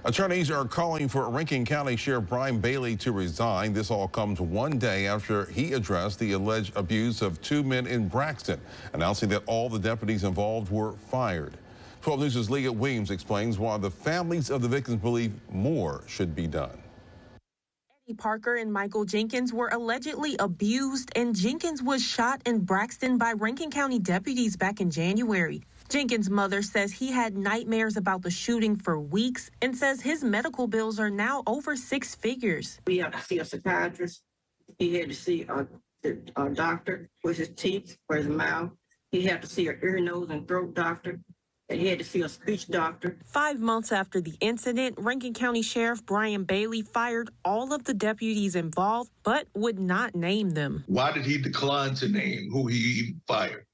Attorneys are calling for Rankin County Sheriff Brian Bailey to resign. This all comes one day after he addressed the alleged abuse of two men in Braxton, announcing that all the deputies involved were fired. 12 News' Leah Williams explains why the families of the victims believe more should be done. Eddie Parker and Michael Jenkins were allegedly abused, and Jenkins was shot in Braxton by Rankin County deputies back in January. Jenkins' mother says he had nightmares about the shooting for weeks and says his medical bills are now over 6 figures. We had to see a psychiatrist. He had to see a doctor for his teeth, for his mouth. He had to see an ear, nose, and throat doctor. And he had to see a speech doctor. 5 months after the incident, Rankin County Sheriff Brian Bailey fired all of the deputies involved, but would not name them. Why did he decline to name who he fired?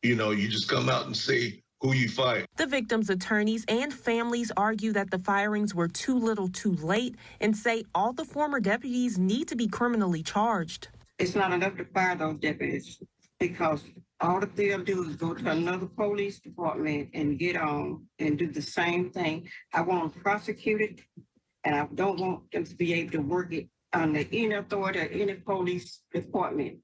You know, you just come out and say who you fired. The victims' attorneys and families argue that the firings were too little too late and say all the former deputies need to be criminally charged. It's not enough to fire those deputies because all that they'll do is go to another police department and get on and do the same thing. I want them prosecuted, and I don't want them to be able to work it under any authority or any police department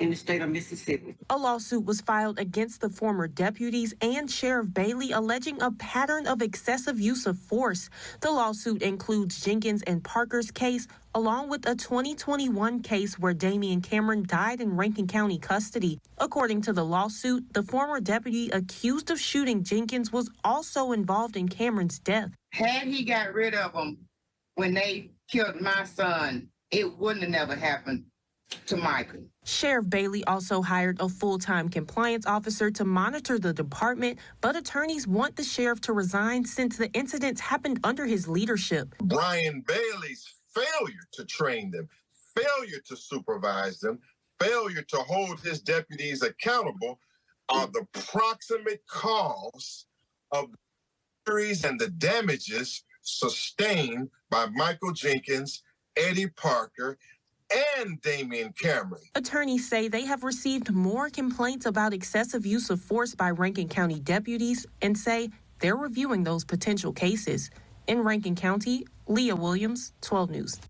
in the state of Mississippi. A lawsuit was filed against the former deputies and Sheriff Bailey alleging a pattern of excessive use of force. The lawsuit includes Jenkins and Parker's case, along with a 2021 case where Damian Cameron died in Rankin County custody. According to the lawsuit, the former deputy accused of shooting Jenkins was also involved in Cameron's death. Had he got rid of them when they killed my son, it wouldn't have never happened to Michael. Sheriff Bailey also hired a full-time compliance officer to monitor the department, but attorneys want the sheriff to resign since the incidents happened under his leadership. Brian Bailey's failure to train them, failure to supervise them, failure to hold his deputies accountable are the proximate cause of the injuries and the damages sustained by Michael Jenkins, Eddie Parker, and Damian Cameron. Attorneys say they have received more complaints about excessive use of force by Rankin County deputies and say they're reviewing those potential cases. In Rankin County, Leah Williams, 12 News.